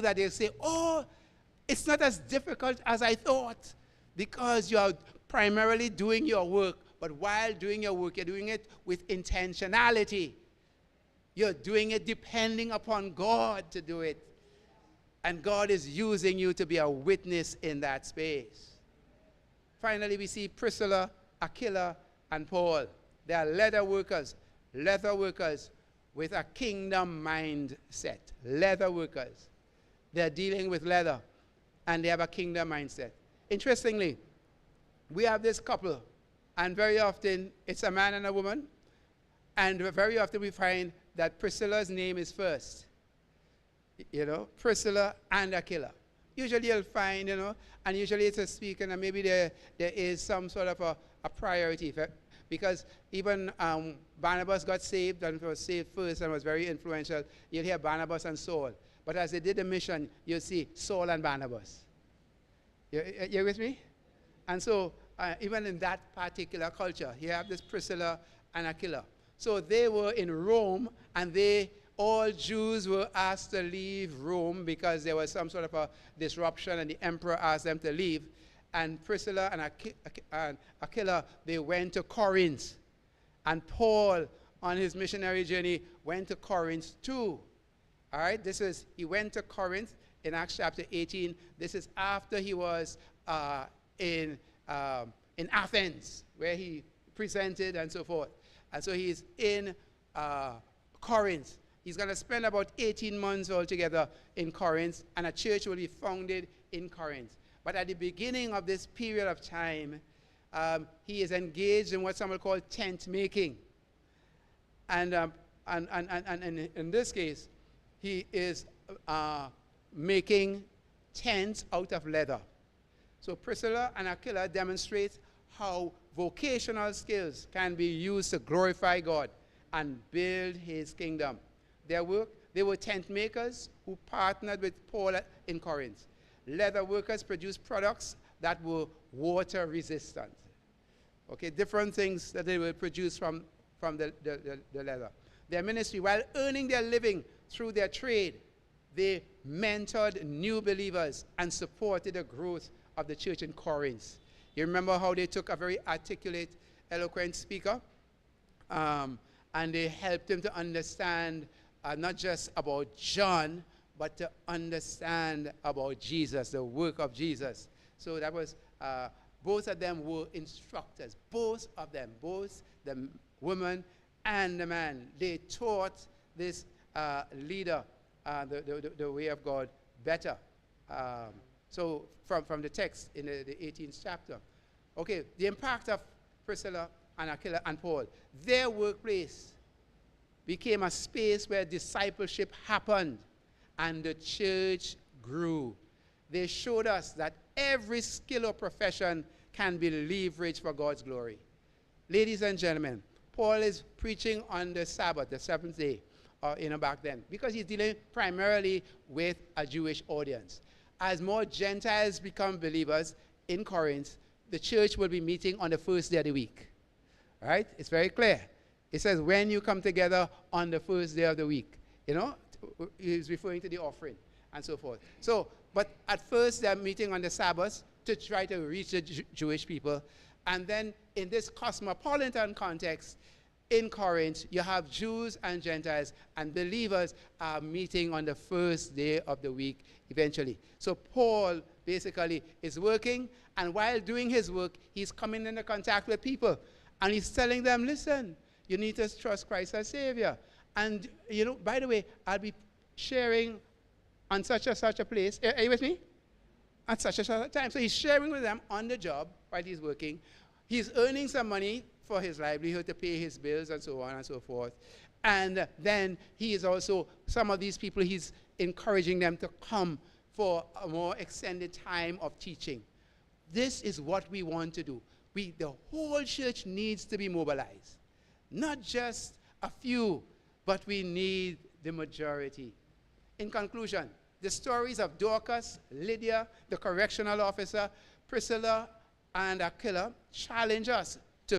that they say, oh, it's not as difficult as I thought, because you are primarily doing your work. But while doing your work, you're doing it with intentionality. You're doing it depending upon God to do it. And God is using you to be a witness in that space. Finally, we see Priscilla, Aquila, and Paul. They are leather workers with a kingdom mindset. Leather workers. They're dealing with leather, and they have a kingdom mindset. Interestingly, we have this couple, and very often it's a man and a woman, and very often we find that Priscilla's name is first. You know, Priscilla and Aquila. Usually you'll find, you know, and usually it's a speaker, and maybe there is some sort of a priority. Because even Barnabas got saved and was saved first and was very influential. You'll hear Barnabas and Saul. But as they did the mission, you'll see Saul and Barnabas. You with me? And so even in that particular culture, you have this Priscilla and Aquila. So they were in Rome, and all Jews were asked to leave Rome because there was some sort of a disruption, and the emperor asked them to leave. And Priscilla and Aquila, they went to Corinth. And Paul, on his missionary journey, went to Corinth too. All right, he went to Corinth in Acts chapter 18. This is after he was in Athens, where he presented and so forth. And so he's in Corinth. He's going to spend about 18 months altogether in Corinth, and a church will be founded in Corinth. But at the beginning of this period of time, he is engaged in what some will call tent making. And in this case, he is making tents out of leather. So Priscilla and Aquila demonstrate how vocational skills can be used to glorify God and build his kingdom. They were tent makers who partnered with Paul in Corinth. Leather workers produced products that were water resistant. Okay, different things that they will produce from the leather. Their ministry, while earning their living through their trade, they mentored new believers and supported the growth of the church in Corinth. You remember how they took a very articulate, eloquent speaker, and they helped him to understand not just about John, but to understand about Jesus, the work of Jesus. So that was, both of them were instructors. Both of them, both the woman and the man, they taught this leader the way of God better. So from the text in the 18th chapter. Okay, the impact of Priscilla and Aquila and Paul. Their workplace became a space where discipleship happened and the church grew. They showed us that every skill or profession can be leveraged for God's glory. Ladies and gentlemen, Paul is preaching on the Sabbath, the seventh day, back then, because he's dealing primarily with a Jewish audience. As more Gentiles become believers in Corinth, the church will be meeting on the first day of the week. All right? It's very clear. It says, when you come together on the first day of the week. You know, he's referring to the offering and so forth. So, but at first they're meeting on the Sabbath to try to reach the Jewish people. And then in this cosmopolitan context, in Corinth, you have Jews and Gentiles, and believers are meeting on the first day of the week eventually. So Paul basically is working, and while doing his work, he's coming into contact with people. And he's telling them, listen, you need to trust Christ as Savior. And, you know, by the way, I'll be sharing on such and such a place. Are you with me? At such and such a time. So he's sharing with them on the job while he's working. He's earning some money for his livelihood to pay his bills and so on and so forth. And then he is also, some of these people, he's encouraging them to come for a more extended time of teaching. This is what we want to do. The whole church needs to be mobilized. Not just a few, but we need the majority. In conclusion, the stories of Dorcas, Lydia, the correctional officer, Priscilla, and Aquila challenge us